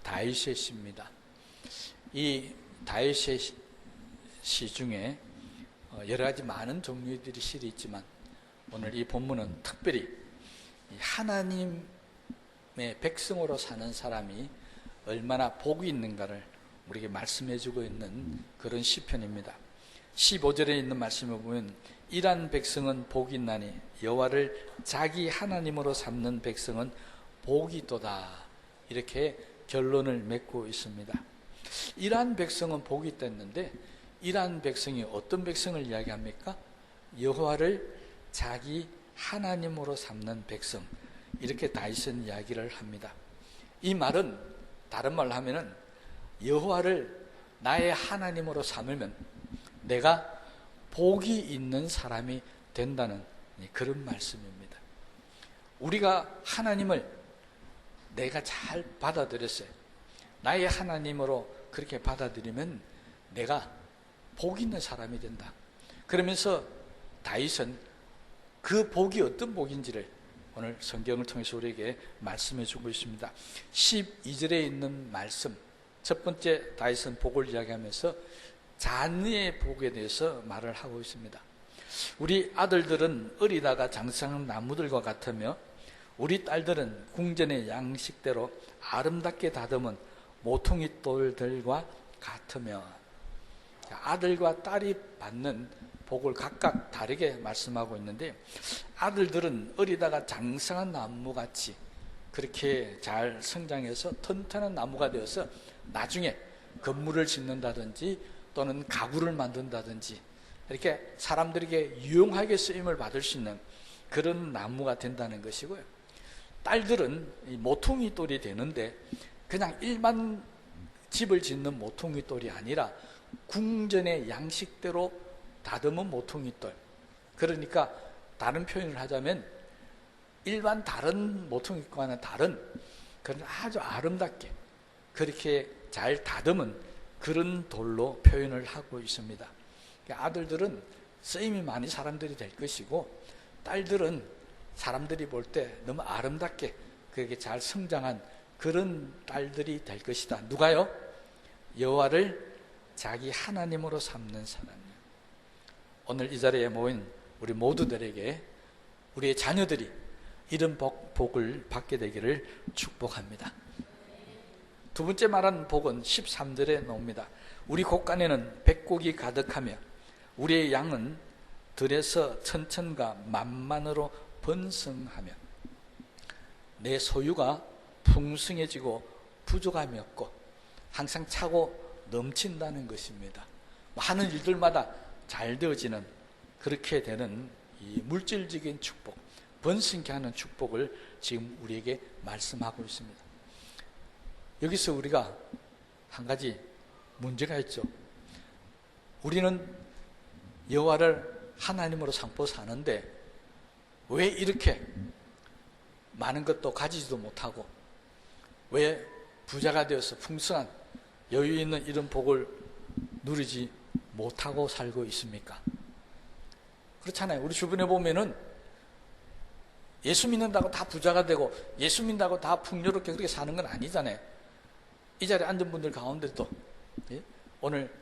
다윗의 시입니다. 이 다윗의 시 중에 여러 가지 많은 종류들이 시리 있지만 오늘 이 본문은 특별히 하나님의 백성으로 사는 사람이 얼마나 복이 있는가를 우리에게 말씀해 주고 있는 그런 시편입니다. 15절에 있는 말씀을 보면 이란 백성은 복이 있나니 여호와를 자기 하나님으로 삼는 백성은 복이 있도다, 이렇게 결론을 맺고 있습니다. 이란 백성은 복이 있다 했는데 이란 백성이 어떤 백성을 이야기합니까? 여호와를 자기 하나님으로 삼는 백성, 이렇게 다윗은 이야기를 합니다. 이 말은 다른 말로 하면은 여호와를 나의 하나님으로 삼으면 내가 복이 있는 사람이 된다는 그런 말씀입니다. 우리가 하나님을 내가 잘 받아들였어요. 나의 하나님으로 그렇게 받아들이면 내가 복 있는 사람이 된다. 그러면서 다윗은 그 복이 어떤 복인지를 오늘 성경을 통해서 우리에게 말씀해 주고 있습니다. 12절에 있는 말씀, 첫 번째 다윗은 복을 이야기하면서 자녀의 복에 대해서 말을 하고 있습니다. 우리 아들들은 어리다가 장성한 나무들과 같으며 우리 딸들은 궁전의 양식대로 아름답게 다듬은 모퉁이 돌들과 같으며, 아들과 딸이 받는 복을 각각 다르게 말씀하고 있는데, 아들들은 어리다가 장성한 나무같이 그렇게 잘 성장해서 튼튼한 나무가 되어서 나중에 건물을 짓는다든지 또는 가구를 만든다든지 이렇게 사람들에게 유용하게 쓰임을 받을 수 있는 그런 나무가 된다는 것이고요. 딸들은 모퉁이 돌이 되는데 그냥 일반 집을 짓는 모퉁이 돌이 아니라 궁전의 양식대로 다듬은 모퉁이 돌, 그러니까 다른 표현을 하자면 일반 다른 모퉁이과는 다른 그런 아주 아름답게 그렇게 잘 다듬은 그런 돌로 표현을 하고 있습니다. 아들들은 쓰임이 많이 사람들이 될 것이고, 딸들은 사람들이 볼 때 너무 아름답게 그렇게 잘 성장한 그런 딸들이 될 것이다. 누가요? 여호와를 자기 하나님으로 삼는 사람이요. 오늘 이 자리에 모인 우리 모두들에게 우리의 자녀들이 이런 복을 받게 되기를 축복합니다. 두 번째 말한 복은 13절에 나옵니다. 우리 곳간에는 백곡이 가득하며 우리의 양은 들에서 천천과 만만으로 번성하며 내 소유가 풍성해지고 부족함이 없고 항상 차고 넘친다는 것입니다. 하는 일들마다 잘 되어지는, 그렇게 되는 이 물질적인 축복, 번성케 하는 축복을 지금 우리에게 말씀하고 있습니다. 여기서 우리가 한 가지 문제가 있죠. 우리는 여호와를 하나님으로 삼고 사는데 왜 이렇게 많은 것도 가지지도 못하고 왜 부자가 되어서 풍성한 여유 있는 이런 복을 누리지 못하고 살고 있습니까? 그렇잖아요. 우리 주변에 보면은 예수 믿는다고 다 부자가 되고 예수 믿는다고 다 풍요롭게 그렇게 사는 건 아니잖아요. 이 자리에 앉은 분들 가운데도 오늘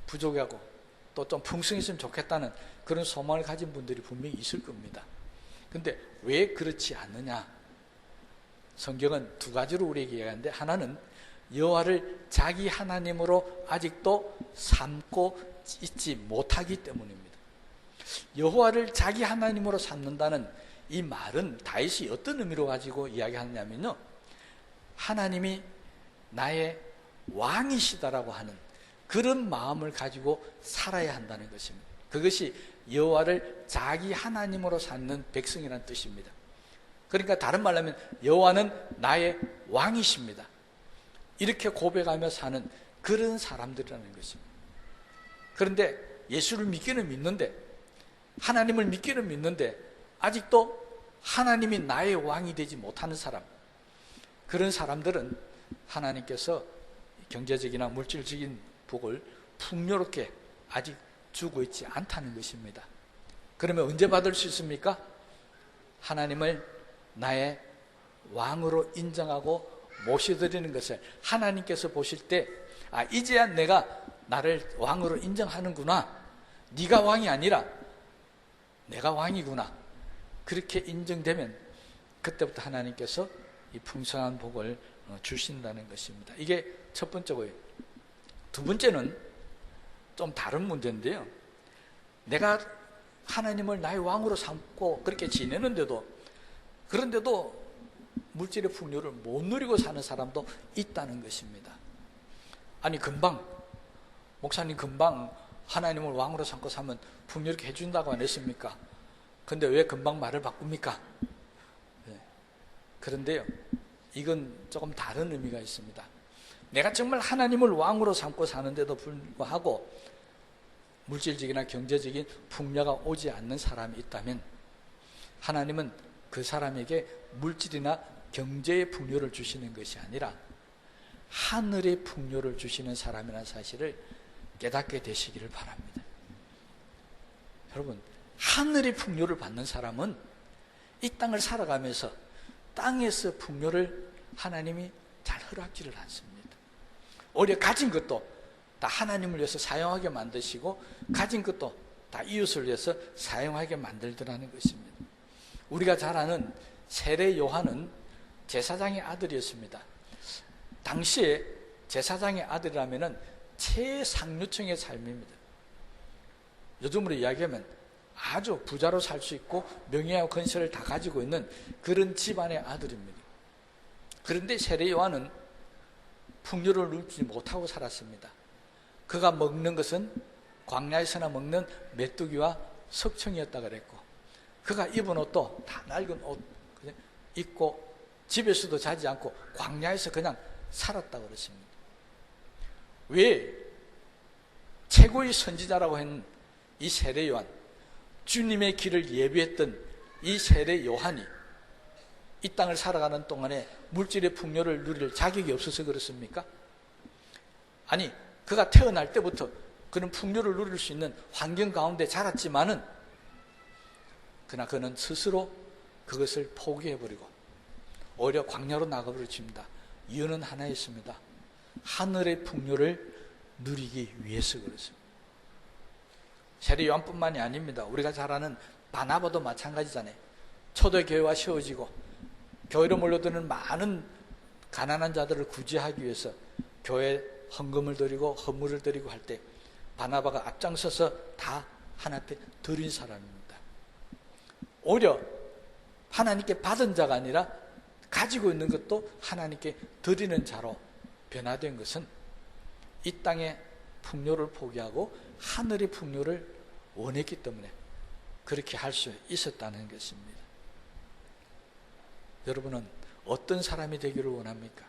부족하고 또 좀 풍성했으면 좋겠다는 그런 소망을 가진 분들이 분명히 있을 겁니다. 근데 왜 그렇지 않느냐? 성경은 두 가지로 우리에게 이야기하는데, 하나는 여호와를 자기 하나님으로 아직도 삼고 있지 못하기 때문입니다. 여호와를 자기 하나님으로 삼는다는 이 말은 다윗이 어떤 의미로 가지고 이야기하느냐면요, 하나님이 나의 왕이시다라고 하는 그런 마음을 가지고 살아야 한다는 것입니다. 그것이 여호와를 자기 하나님으로 삼는 백성이라는 뜻입니다. 그러니까 다른 말로 하면 여호와는 나의 왕이십니다, 이렇게 고백하며 사는 그런 사람들이라는 것입니다. 그런데 예수를 믿기는 믿는데, 하나님을 믿기는 믿는데 아직도 하나님이 나의 왕이 되지 못하는 사람, 그런 사람들은 하나님께서 경제적이나 물질적인 복을 풍요롭게 아직 주고 있지 않다는 것입니다. 그러면 언제 받을 수 있습니까? 하나님을 나의 왕으로 인정하고 모셔드리는 것을 하나님께서 보실 때 이제야 내가 나를 왕으로 인정하는구나, 네가 왕이 아니라 내가 왕이구나, 그렇게 인정되면 그때부터 하나님께서 이 풍성한 복을 주신다는 것입니다. 이게 첫 번째고요. 두 번째는 좀 다른 문제인데요, 내가 하나님을 나의 왕으로 삼고 그렇게 지내는데도, 그런데도 물질의 풍요를 못 누리고 사는 사람도 있다는 것입니다. 아니, 금방 목사님 금방 하나님을 왕으로 삼고 사면 풍요롭게 해준다고 안 했습니까? 근데 왜 금방 말을 바꿉니까? 네. 그런데요, 이건 조금 다른 의미가 있습니다. 내가 정말 하나님을 왕으로 삼고 사는데도 불구하고 물질적이나 경제적인 풍요가 오지 않는 사람이 있다면 하나님은 그 사람에게 물질이나 경제의 풍요를 주시는 것이 아니라 하늘의 풍요를 주시는 사람이라는 사실을 깨닫게 되시기를 바랍니다. 여러분, 하늘의 풍요를 받는 사람은 이 땅을 살아가면서 땅에서 풍요를 하나님이 잘 허락지를 않습니다. 오히려 가진 것도 다 하나님을 위해서 사용하게 만드시고 가진 것도 다 이웃을 위해서 사용하게 만들더라는 것입니다. 우리가 잘 아는 세례 요한은 제사장의 아들이었습니다. 당시에 제사장의 아들이라면 최상류층의 삶입니다. 요즘으로 이야기하면 아주 부자로 살 수 있고 명예와 권세를 다 가지고 있는 그런 집안의 아들입니다. 그런데 세례 요한은 풍요를 누리지 못하고 살았습니다. 그가 먹는 것은 광야에서나 먹는 메뚜기와 석청이었다 그랬고, 그가 입은 옷도 다 낡은 옷 입고 집에서도 자지 않고 광야에서 그냥 살았다고 그랬습니다. 왜 최고의 선지자라고 하는 이 세례 요한, 주님의 길을 예비했던 이 세례 요한이 이 땅을 살아가는 동안에 물질의 풍요를 누릴 자격이 없어서 그렇습니까? 아니, 그가 태어날 때부터 그는 풍요를 누릴 수 있는 환경 가운데 자랐지만은 그러나 그는 스스로 그것을 포기해버리고 오히려 광야로 나가버렸습니다. 이유는 하나였습니다. 하늘의 풍요를 누리기 위해서 그렇습니다. 세례 요한뿐만이 아닙니다. 우리가 잘 아는 바나바도 마찬가지잖아요. 초대교회가 세워지고 교회로 몰려드는 많은 가난한 자들을 구제하기 위해서 교회 헌금을 드리고 헌물을 드리고 할 때 바나바가 앞장서서 다 하나님께 드린 사람입니다. 오히려 하나님께 받은 자가 아니라 가지고 있는 것도 하나님께 드리는 자로 변화된 것은 이 땅의 풍요를 포기하고 하늘의 풍요를 원했기 때문에 그렇게 할 수 있었다는 것입니다. 여러분은 어떤 사람이 되기를 원합니까?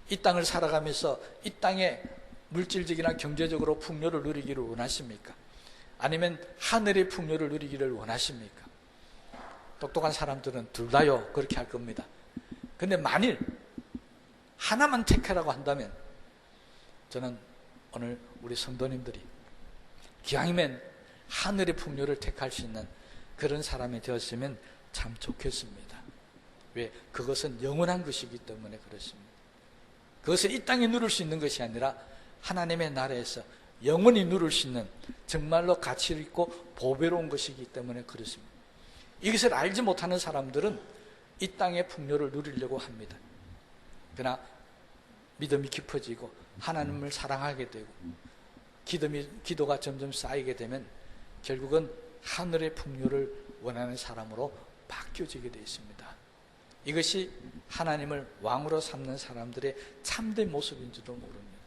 이 땅을 살아가면서 이 땅에 물질적이나 경제적으로 풍요를 누리기를 원하십니까? 아니면 하늘의 풍요를 누리기를 원하십니까? 똑똑한 사람들은 둘 다요, 그렇게 할 겁니다. 근데 만일 하나만 택하라고 한다면 저는 오늘 우리 성도님들이 기왕이면 하늘의 풍요를 택할 수 있는 그런 사람이 되었으면 참 좋겠습니다. 왜? 그것은 영원한 것이기 때문에 그렇습니다. 그것은 이 땅에 누릴 수 있는 것이 아니라 하나님의 나라에서 영원히 누릴 수 있는 정말로 가치 있고 보배로운 것이기 때문에 그렇습니다. 이것을 알지 못하는 사람들은 이 땅의 풍요를 누리려고 합니다. 그러나 믿음이 깊어지고 하나님을 사랑하게 되고 기도가 점점 쌓이게 되면 결국은 하늘의 풍요를 원하는 사람으로 바뀌어지게 되어 있습니다. 이것이 하나님을 왕으로 삼는 사람들의 참된 모습인지도 모릅니다.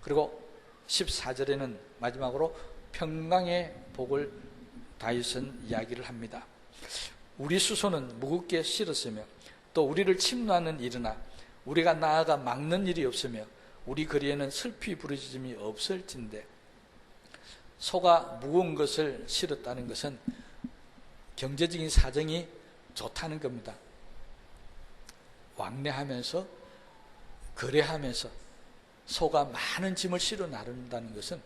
그리고 14절에는 마지막으로 평강의 복을 다윗은 이야기를 합니다. 우리 수소는 무겁게 실었으며 또 우리를 침노하는 일이나 우리가 나아가 막는 일이 없으며 우리 거리에는 슬피 부르짖음이 없을진데, 소가 무거운 것을 실었다는 것은 경제적인 사정이 좋다는 겁니다. 왕래하면서 거래하면서 소가 많은 짐을 실어 나른다는 것은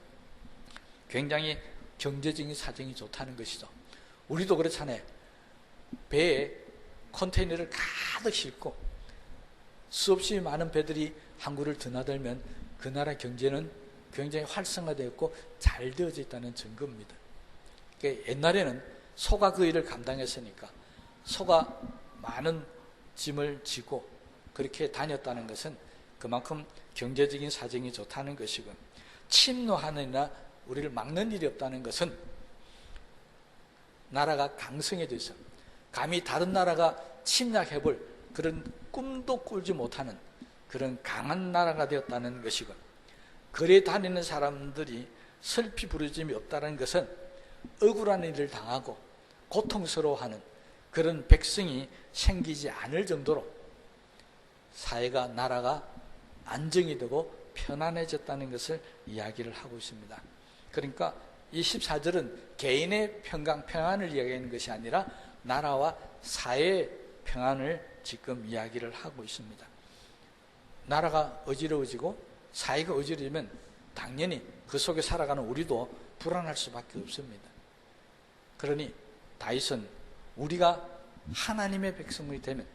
굉장히 경제적인 사정이 좋다는 것이죠. 우리도 그렇잖아요. 배에 컨테이너를 가득 싣고 수없이 많은 배들이 항구를 드나들면 그 나라 경제는 굉장히 활성화되었고 잘 되어져 있다는 증거입니다. 그러니까 옛날에는 소가 그 일을 감당했으니까 소가 많은 짐을 지고 그렇게 다녔다는 것은 그만큼 경제적인 사정이 좋다는 것이고, 침노하느냐 우리를 막는 일이 없다는 것은 나라가 강성해져 있어 감히 다른 나라가 침략해볼 그런 꿈도 꿀지 못하는 그런 강한 나라가 되었다는 것이고, 거리에 다니는 사람들이 슬피 부르짐이 없다는 것은 억울한 일을 당하고 고통스러워하는 그런 백성이 생기지 않을 정도로 사회가, 나라가 안정이 되고 편안해졌다는 것을 이야기를 하고 있습니다. 그러니까 이 14절은 개인의 평안을 이야기하는 것이 아니라 나라와 사회의 평안을 지금 이야기를 하고 있습니다. 나라가 어지러워지고 사회가 어지러지면 당연히 그 속에 살아가는 우리도 불안할 수밖에 없습니다. 그러니 다윗은 우리가 하나님의 백성이 되면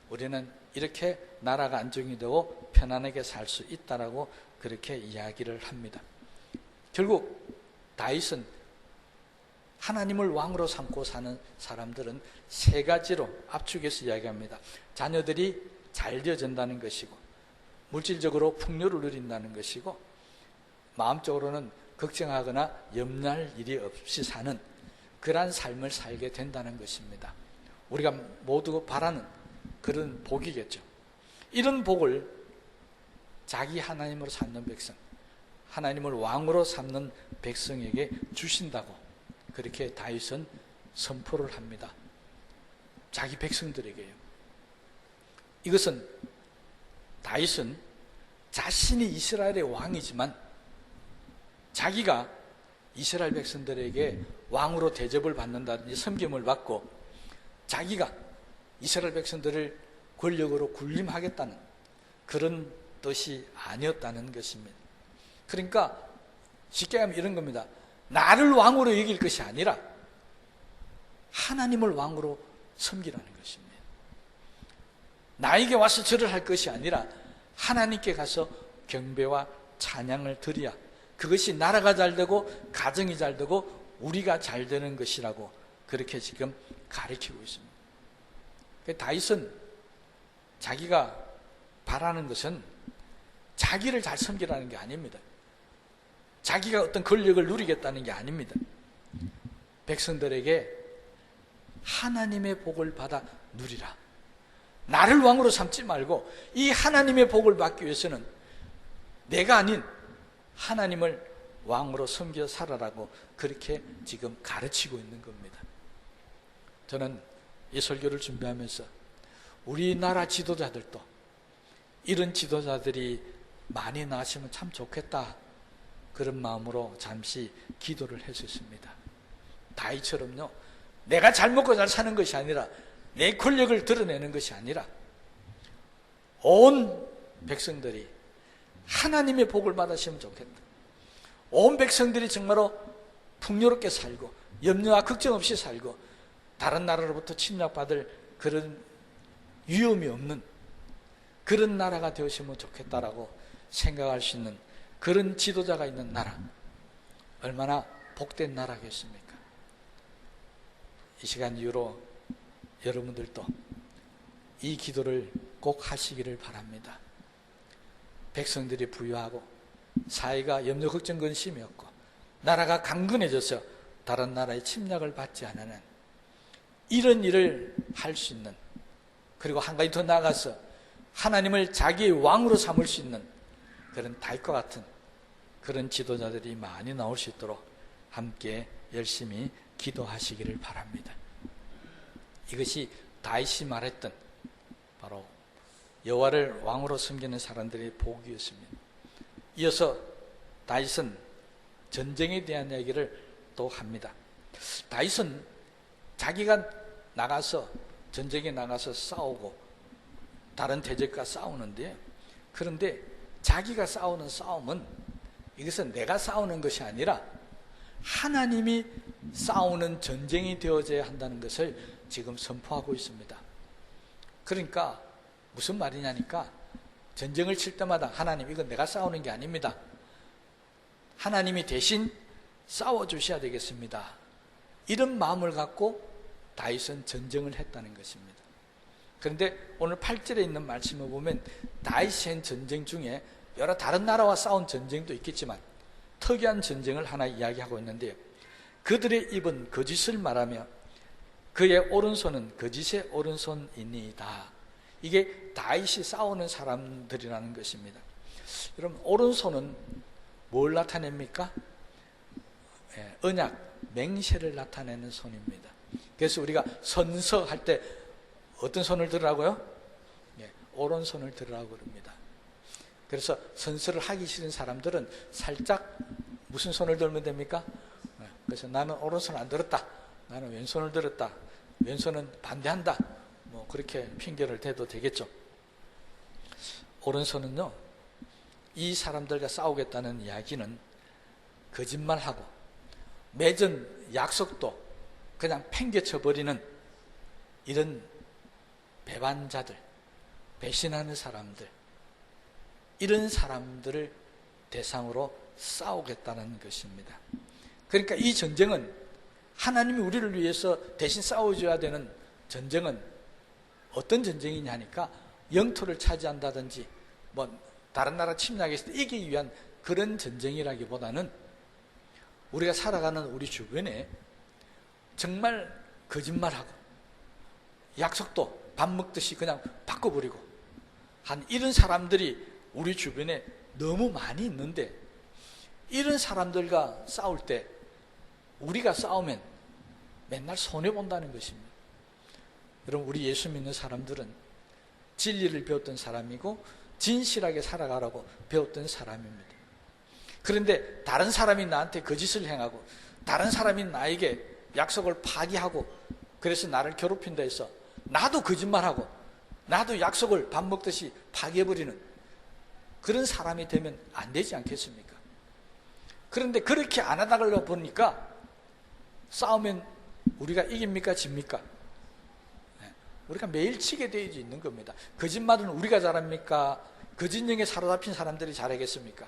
우리는 이렇게 나라가 안정이 되고 편안하게 살 수 있다라고 그렇게 이야기를 합니다. 결국 다윗은 하나님을 왕으로 삼고 사는 사람들은 세 가지로 압축해서 이야기합니다. 자녀들이 잘 되어진다는 것이고, 물질적으로 풍요를 누린다는 것이고, 마음적으로는 걱정하거나 염려할 일이 없이 사는 그러한 삶을 살게 된다는 것입니다. 우리가 모두 바라는 그런 복이겠죠. 이런 복을 자기 하나님으로 삼는 백성, 하나님을 왕으로 삼는 백성에게 주신다고 그렇게 다윗은 선포를 합니다. 자기 백성들에게요. 이것은 다윗은 자신이 이스라엘의 왕이지만 자기가 이스라엘 백성들에게 왕으로 대접을 받는다든지 섬김을 받고 자기가 이스라엘 백성들을 권력으로 군림하겠다는 그런 뜻이 아니었다는 것입니다. 그러니까 쉽게 하면 이런 겁니다. 나를 왕으로 여길 것이 아니라 하나님을 왕으로 섬기라는 것입니다. 나에게 와서 절을 할 것이 아니라 하나님께 가서 경배와 찬양을 드려야 그것이 나라가 잘 되고 가정이 잘 되고 우리가 잘 되는 것이라고 그렇게 지금 가르치고 있습니다. 다윗은 자기가 바라는 것은 자기를 잘 섬기라는 게 아닙니다. 자기가 어떤 권력을 누리겠다는 게 아닙니다. 백성들에게 하나님의 복을 받아 누리라. 나를 왕으로 삼지 말고 이 하나님의 복을 받기 위해서는 내가 아닌 하나님을 왕으로 섬겨 살아라고 그렇게 지금 가르치고 있는 겁니다. 저는 이 설교를 준비하면서 우리나라 지도자들도 이런 지도자들이 많이 나시면 참 좋겠다 그런 마음으로 잠시 기도를 했었습니다. 다윗처럼요, 내가 잘 먹고 잘 사는 것이 아니라 내 권력을 드러내는 것이 아니라 온 백성들이 하나님의 복을 받으시면 좋겠다. 온 백성들이 정말로 풍요롭게 살고 염려와 걱정 없이 살고 다른 나라로부터 침략받을 그런 위험이 없는 그런 나라가 되었으면 좋겠다라고 생각할 수 있는 그런 지도자가 있는 나라, 얼마나 복된 나라겠습니까? 이 시간 이후로 여러분들도 이 기도를 꼭 하시기를 바랍니다. 백성들이 부유하고 사회가 염려 걱정 근심이 없고 나라가 강건해져서 다른 나라의 침략을 받지 않는 이런 일을 할 수 있는, 그리고 한 가지 더 나아가서 하나님을 자기의 왕으로 삼을 수 있는 그런 다윗과 같은 그런 지도자들이 많이 나올 수 있도록 함께 열심히 기도하시기를 바랍니다. 이것이 다윗이 말했던 바로 여호와를 왕으로 섬기는 사람들의 복이었습니다. 이어서 다윗은 전쟁에 대한 이야기를 또 합니다. 다윗은 자기가 나가서 전쟁에 나가서 싸우고 다른 대적과 싸우는데, 그런데 자기가 싸우는 싸움은 이것은 내가 싸우는 것이 아니라 하나님이 싸우는 전쟁이 되어져야 한다는 것을 지금 선포하고 있습니다. 그러니까 무슨 말이냐니까 전쟁을 칠 때마다 하나님 이건 내가 싸우는 게 아닙니다. 하나님이 대신 싸워주셔야 되겠습니다. 이런 마음을 갖고 다윗은 전쟁을 했다는 것입니다. 그런데 오늘 8절에 있는 말씀을 보면 다윗이 한 전쟁 중에 여러 다른 나라와 싸운 전쟁도 있겠지만 특이한 전쟁을 하나 이야기하고 있는데요. 그들의 입은 거짓을 말하며 그의 오른손은 거짓의 오른손이니이다. 이게 다윗이 싸우는 사람들이라는 것입니다. 여러분, 오른손은 뭘 나타냅니까? 언약, 맹세를 나타내는 손입니다. 그래서 우리가 선서할 때 어떤 손을 들으라고요? 오른손을 들으라고 그럽니다. 그래서 선서를 하기 싫은 사람들은 살짝 무슨 손을 들면 됩니까? 그래서 나는 오른손 안 들었다, 나는 왼손을 들었다, 왼손은 반대한다, 뭐 그렇게 핑계를 대도 되겠죠. 오른손은요, 이 사람들과 싸우겠다는 이야기는 거짓말하고 맺은 약속도 그냥 팽개쳐버리는 이런 배반자들, 배신하는 사람들, 이런 사람들을 대상으로 싸우겠다는 것입니다. 그러니까 이 전쟁은 하나님이 우리를 위해서 대신 싸워줘야 되는 전쟁은 어떤 전쟁이냐 하니까 영토를 차지한다든지 뭐 다른 나라 침략했을 때 이기기 위한 그런 전쟁이라기보다는 우리가 살아가는 우리 주변에 정말 거짓말하고 약속도 밥 먹듯이 그냥 바꿔버리고 한 이런 사람들이 우리 주변에 너무 많이 있는데, 이런 사람들과 싸울 때 우리가 싸우면 맨날 손해본다는 것입니다. 여러분, 우리 예수 믿는 사람들은 진리를 배웠던 사람이고 진실하게 살아가라고 배웠던 사람입니다. 그런데 다른 사람이 나한테 거짓을 행하고 다른 사람이 나에게 약속을 파기하고 그래서 나를 괴롭힌다 해서 나도 거짓말하고 나도 약속을 밥 먹듯이 파기해버리는 그런 사람이 되면 안 되지 않겠습니까? 그런데 그렇게 안 하다 보니까 싸우면 우리가 이깁니까? 집니까? 우리가 매일 치게 되어 있는 겁니다. 거짓말은 우리가 잘합니까? 거짓령에 사로잡힌 사람들이 잘하겠습니까?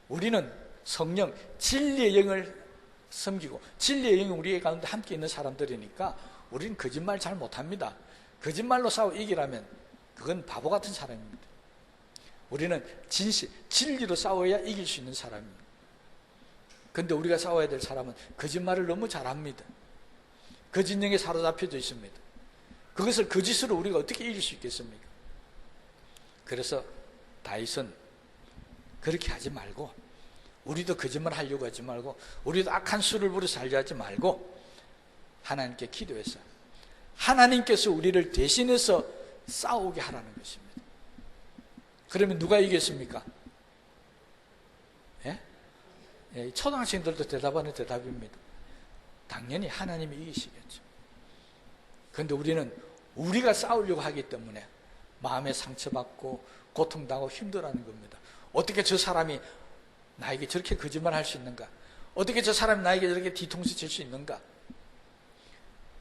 우리는 성령, 진리의 영을 섬기고 진리의 영이 우리 가운데 함께 있는 사람들이니까 우리는 거짓말 잘 못합니다. 거짓말로 싸워 이기라면 그건 바보 같은 사람입니다. 우리는 진실, 진리로 싸워야 이길 수 있는 사람입니다. 그런데 우리가 싸워야 될 사람은 거짓말을 너무 잘합니다. 거짓령에 사로잡혀져 있습니다. 그것을 거짓으로 우리가 어떻게 이길 수 있겠습니까? 그래서 다윗은 그렇게 하지 말고, 우리도 거짓말 하려고 하지 말고, 우리도 악한 수를 부려 살려 하지 말고 하나님께 기도해서 하나님께서 우리를 대신해서 싸우게 하라는 것입니다. 그러면 누가 이겼습니까? 예? 초등학생들도 대답하는 대답입니다. 당연히 하나님이 이기시겠죠. 그런데 우리는 우리가 싸우려고 하기 때문에 마음에 상처받고 고통당하고 힘들어하는 겁니다. 어떻게 저 사람이 나에게 저렇게 거짓말 할 수 있는가? 어떻게 저 사람이 나에게 저렇게 뒤통수 칠 수 있는가?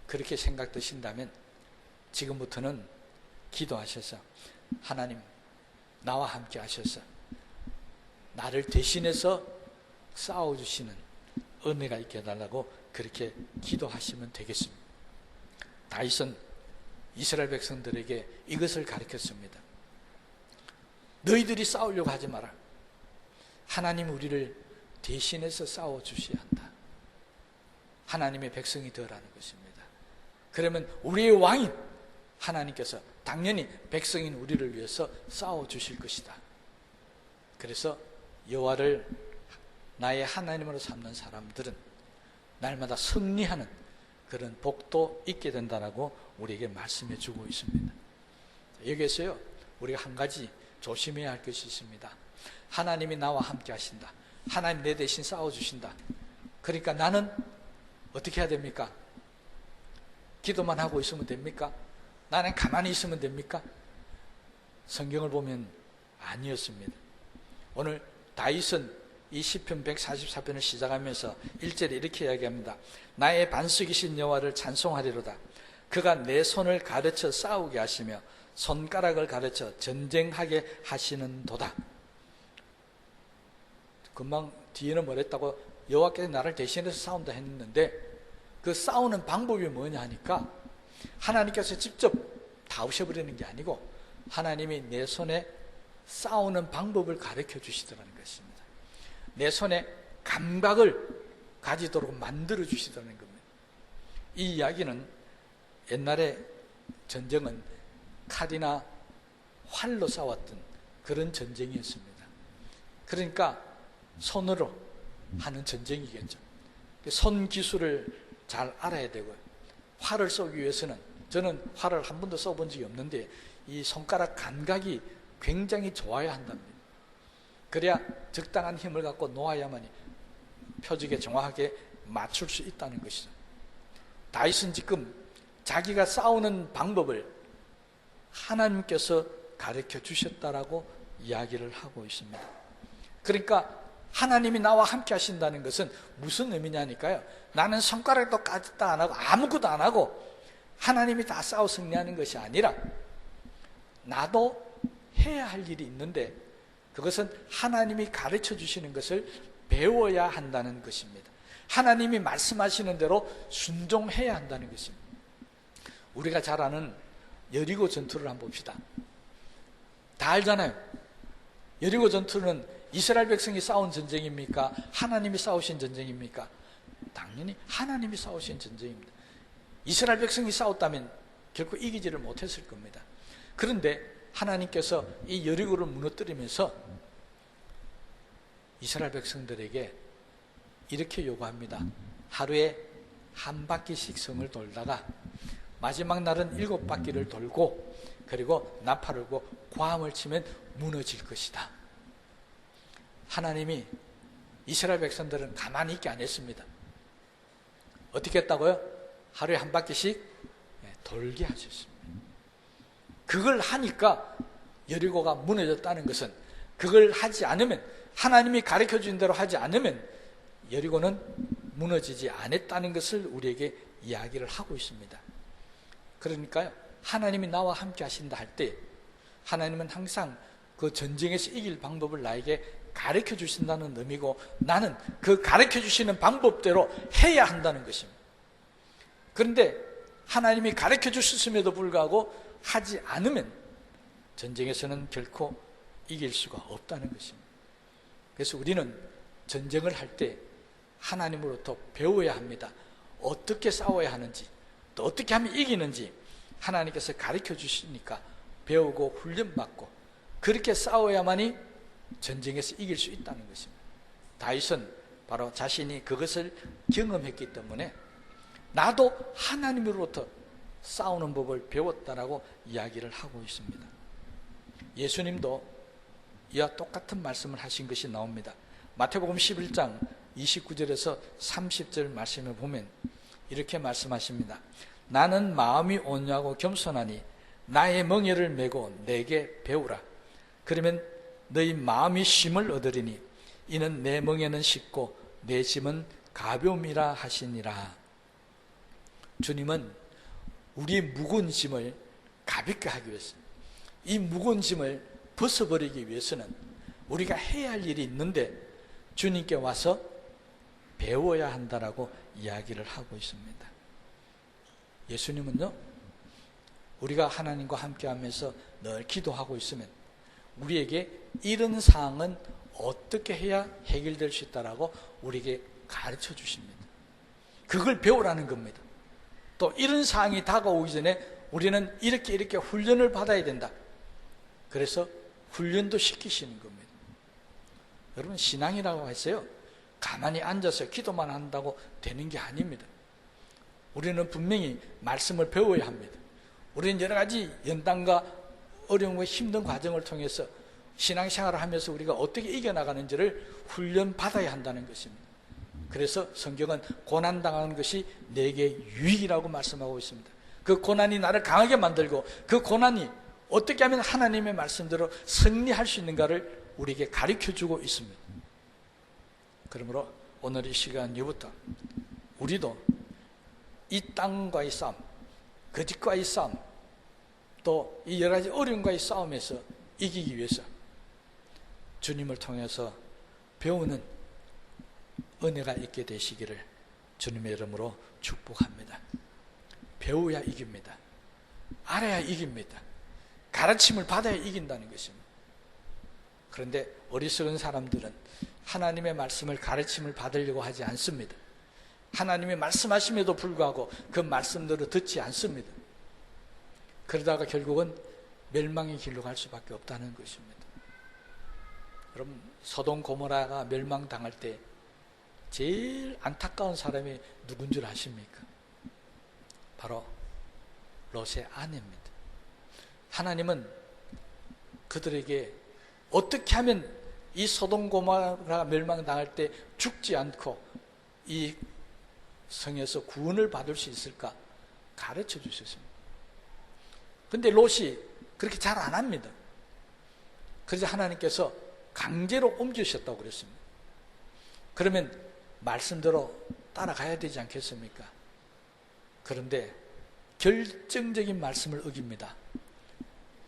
그렇게 생각되신다면 지금부터는 기도하셔서 하나님, 나와 함께 하셔서 나를 대신해서 싸워주시는 은혜가 있게 해달라고 그렇게 기도하시면 되겠습니다. 다윗은 이스라엘 백성들에게 이것을 가르쳤습니다. 너희들이 싸우려고 하지 마라. 하나님 우리를 대신해서 싸워주셔야 한다. 하나님의 백성이 되라는 것입니다. 그러면 우리의 왕인 하나님께서 당연히 백성인 우리를 위해서 싸워주실 것이다. 그래서 여호와를 나의 하나님으로 삼는 사람들은 날마다 승리하는 그런 복도 있게 된다라고 우리에게 말씀해 주고 있습니다. 여기에서요, 우리가 한 가지 조심해야 할 것이 있습니다. 하나님이 나와 함께 하신다. 하나님 내 대신 싸워주신다. 그러니까 나는 어떻게 해야 됩니까? 기도만 하고 있으면 됩니까? 나는 가만히 있으면 됩니까? 성경을 보면 아니었습니다. 오늘 다윗은 이 시편 144편을 시작하면서 1절에 이렇게 이야기합니다. 나의 반석이신 여호와를 찬송하리로다. 그가 내 손을 가르쳐 싸우게 하시며 손가락을 가르쳐 전쟁하게 하시는 도다. 금방 뒤에는 뭐랬다고? 여호와께서 나를 대신해서 싸운다 했는데 그 싸우는 방법이 뭐냐 하니까 하나님께서 직접 다 없애버리는 게 아니고 하나님이 내 손에 싸우는 방법을 가르쳐 주시더라는 것입니다. 내 손에 감각을 가지도록 만들어 주시더라는 겁니다. 이 이야기는 옛날에 전쟁은 칼이나 활로 싸웠던 그런 전쟁이었습니다. 그러니까 손으로 하는 전쟁이겠죠. 손 기술을 잘 알아야 되고요. 활을 쏘기 위해서는 저는 활을 한 번도 쏘본 적이 없는데 이 손가락 감각이 굉장히 좋아야 한답니다. 그래야 적당한 힘을 갖고 놓아야만이 표적에 정확하게 맞출 수 있다는 것이죠. 다윗은 지금 자기가 싸우는 방법을 하나님께서 가르쳐 주셨다라고 이야기를 하고 있습니다. 그러니까 하나님이 나와 함께 하신다는 것은 무슨 의미냐니까요. 나는 손가락도 까짓도 안 하고 아무것도 안 하고 하나님이 다 싸워 승리하는 것이 아니라 나도 해야 할 일이 있는데 그것은 하나님이 가르쳐 주시는 것을 배워야 한다는 것입니다. 하나님이 말씀하시는 대로 순종해야 한다는 것입니다. 우리가 잘 아는 여리고 전투를 한번 봅시다. 다 알잖아요. 여리고 전투는 이스라엘 백성이 싸운 전쟁입니까? 하나님이 싸우신 전쟁입니까? 당연히 하나님이 싸우신 전쟁입니다. 이스라엘 백성이 싸웠다면 결코 이기지를 못했을 겁니다. 그런데 하나님께서 이 여리고를 무너뜨리면서 이스라엘 백성들에게 이렇게 요구합니다. 하루에 한 바퀴씩 성을 돌다가 마지막 날은 7바퀴를 돌고 그리고 나팔을 불고 고함을 치면 무너질 것이다. 하나님이 이스라엘 백성들은 가만히 있게 안 했습니다. 어떻게 했다고요? 하루에 한 바퀴씩 돌게 하셨습니다. 그걸 하니까 여리고가 무너졌다는 것은 그걸 하지 않으면 하나님이 가르쳐준 대로 하지 않으면 여리고는 무너지지 않았다는 것을 우리에게 이야기를 하고 있습니다. 그러니까요, 하나님이 나와 함께 하신다 할 때 하나님은 항상 그 전쟁에서 이길 방법을 나에게 가르쳐 주신다는 의미고 나는 그 가르쳐 주시는 방법대로 해야 한다는 것입니다. 그런데 하나님이 가르쳐 주셨음에도 불구하고 하지 않으면 전쟁에서는 결코 이길 수가 없다는 것입니다. 그래서 우리는 전쟁을 할 때 하나님으로부터 배워야 합니다. 어떻게 싸워야 하는지 또 어떻게 하면 이기는지 하나님께서 가르쳐 주시니까 배우고 훈련받고 그렇게 싸워야만이 전쟁에서 이길 수 있다는 것입니다. 다윗은 바로 자신이 그것을 경험했기 때문에 나도 하나님으로부터 싸우는 법을 배웠다라고 이야기를 하고 있습니다. 예수님도 이와 똑같은 말씀을 하신 것이 나옵니다. 마태복음 11장 29절에서 30절 말씀을 보면 이렇게 말씀하십니다. 나는 마음이 온유하고 겸손하니 나의 멍에를 메고 내게 배우라. 그러면 너희 마음이 쉼을 얻으리니 이는 내 멍에는 쉽고 내 짐은 가벼움이라 하시니라. 주님은 우리의 무거운 짐을 가볍게 하기 위해서 이 무거운 짐을 벗어버리기 위해서는 우리가 해야 할 일이 있는데 주님께 와서 배워야 한다라고 이야기를 하고 있습니다. 예수님은요, 우리가 하나님과 함께 하면서 늘 기도하고 있으면 우리에게 이런 사항은 어떻게 해야 해결될 수 있다라고 우리에게 가르쳐 주십니다. 그걸 배우라는 겁니다. 또 이런 사항이 다가오기 전에 우리는 이렇게 훈련을 받아야 된다. 그래서 훈련도 시키시는 겁니다. 여러분, 신앙이라고 했어요. 가만히 앉아서 기도만 한다고 되는 게 아닙니다. 우리는 분명히 말씀을 배워야 합니다. 우리는 여러 가지 연단과 어려움과 힘든 과정을 통해서 신앙생활을 하면서 우리가 어떻게 이겨나가는지를 훈련받아야 한다는 것입니다. 그래서 성경은 고난당하는 것이 내게 유익이라고 말씀하고 있습니다. 그 고난이 나를 강하게 만들고 그 고난이 어떻게 하면 하나님의 말씀대로 승리할 수 있는가를 우리에게 가르쳐주고 있습니다. 그러므로 오늘 이 시간 이후부터 우리도 이 땅과의 싸움, 거짓과의 싸움, 또 이 여러 가지 어려움과의 싸움에서 이기기 위해서 주님을 통해서 배우는 은혜가 있게 되시기를 주님의 이름으로 축복합니다. 배워야 이깁니다. 알아야 이깁니다. 가르침을 받아야 이긴다는 것입니다. 그런데 어리석은 사람들은 하나님의 말씀을 가르침을 받으려고 하지 않습니다. 하나님의 말씀하심에도 불구하고 그 말씀대로 듣지 않습니다. 그러다가 결국은 멸망의 길로 갈 수밖에 없다는 것입니다. 여러분, 소돔 고모라가 멸망당할 때 제일 안타까운 사람이 누군 줄 아십니까? 바로 롯의 아내입니다. 하나님은 그들에게 어떻게 하면 이 소돔 고모라가 멸망당할 때 죽지 않고 이 성에서 구원을 받을 수 있을까 가르쳐 주셨습니다. 근데 롯이 그렇게 잘 안 합니다. 그래서 하나님께서 강제로 옮기셨다고 그랬습니다. 그러면 말씀대로 따라가야 되지 않겠습니까? 그런데 결정적인 말씀을 어깁니다.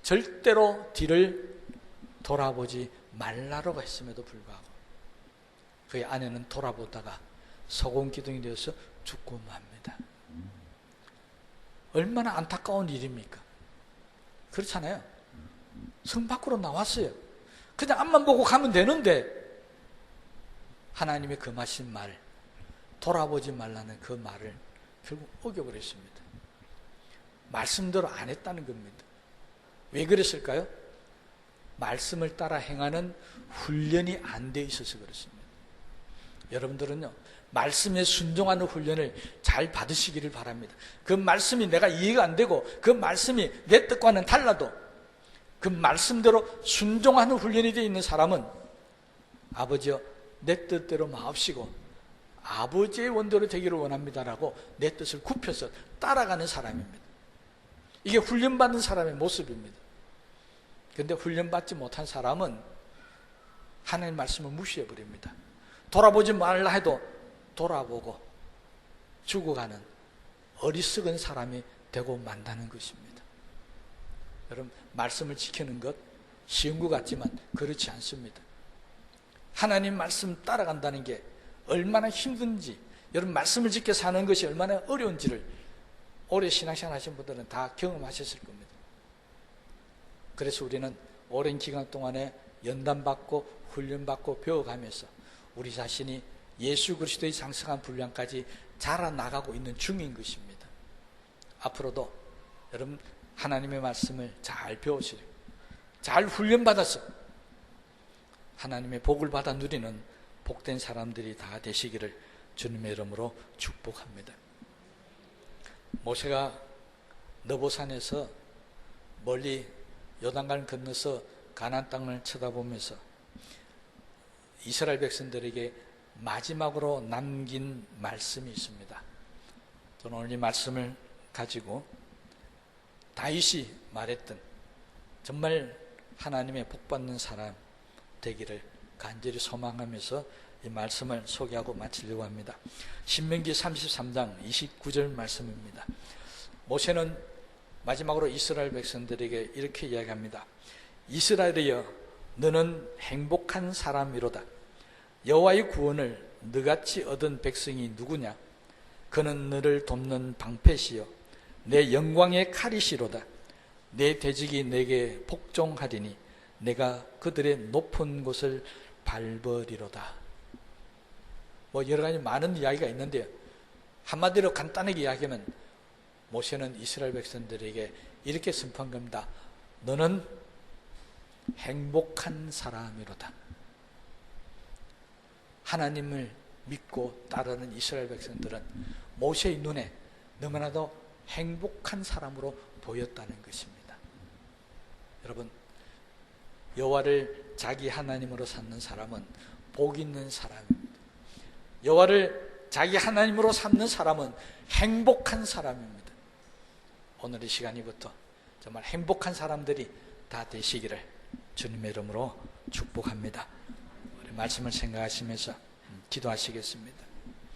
절대로 뒤를 돌아보지 말라고 했음에도 불구하고 그의 아내는 돌아보다가 소금기둥이 되어서 죽고 맙니다. 얼마나 안타까운 일입니까? 그렇잖아요. 성 밖으로 나왔어요. 그냥 앞만 보고 가면 되는데 하나님의 금하신 말, 돌아보지 말라는 그 말을 결국 어겨버렸습니다. 말씀대로 안 했다는 겁니다. 왜 그랬을까요? 말씀을 따라 행하는 훈련이 안 돼 있어서 그렇습니다. 여러분들은요, 말씀에 순종하는 훈련을 잘 받으시기를 바랍니다. 그 말씀이 내가 이해가 안 되고 그 말씀이 내 뜻과는 달라도 그 말씀대로 순종하는 훈련이 되어 있는 사람은 아버지여 내 뜻대로 마옵시고 아버지의 원대로 되기를 원합니다라고 내 뜻을 굽혀서 따라가는 사람입니다. 이게 훈련받는 사람의 모습입니다. 그런데 훈련받지 못한 사람은 하나님의 말씀을 무시해버립니다. 돌아보지 말라 해도 돌아보고 죽어가는 어리석은 사람이 되고 만다는 것입니다. 여러분, 말씀을 지키는 것 쉬운 것 같지만 그렇지 않습니다. 하나님 말씀 따라간다는 게 얼마나 힘든지, 여러분 말씀을 지켜 사는 것이 얼마나 어려운지를 오래 신앙생활 하신 분들은 다 경험하셨을 겁니다. 그래서 우리는 오랜 기간 동안에 연단받고 훈련받고 배워가면서 우리 자신이 예수 그리스도의 장성한 분량까지 자라나가고 있는 중인 것입니다. 앞으로도 여러분 하나님의 말씀을 잘 배우시고 잘 훈련받아서 하나님의 복을 받아 누리는 복된 사람들이 다 되시기를 주님의 이름으로 축복합니다. 모세가 느보산에서 멀리 요단강을 건너서 가나안 땅을 쳐다보면서 이스라엘 백성들에게 마지막으로 남긴 말씀이 있습니다. 저는 오늘 이 말씀을 가지고 다윗이 말했던 정말 하나님의 복받는 사람 되기를 간절히 소망하면서 이 말씀을 소개하고 마치려고 합니다. 신명기 33장 29절 말씀입니다. 모세는 마지막으로 이스라엘 백성들에게 이렇게 이야기합니다. 이스라엘이여 너는 행복한 사람이로다. 여호와의 구원을 너같이 얻은 백성이 누구냐? 그는 너를 돕는 방패시여 내 영광의 칼이시로다. 내 대적이 내게 복종하리니 내가 그들의 높은 곳을 밟으리로다. 뭐 여러 가지 많은 이야기가 있는데요, 한마디로 간단하게 이야기하면 모세는 이스라엘 백성들에게 이렇게 선포한 겁니다. 너는 행복한 사람이로다. 하나님을 믿고 따르는 이스라엘 백성들은 모세의 눈에 너무나도 행복한 사람으로 보였다는 것입니다. 여러분, 여호와를 자기 하나님으로 삼는 사람은 복 있는 사람입니다. 여호와를 자기 하나님으로 삼는 사람은 행복한 사람입니다. 오늘 이 시간부터 정말 행복한 사람들이 다 되시기를 주님의 이름으로 축복합니다. 우리 말씀을 생각하시면서 기도하시겠습니다.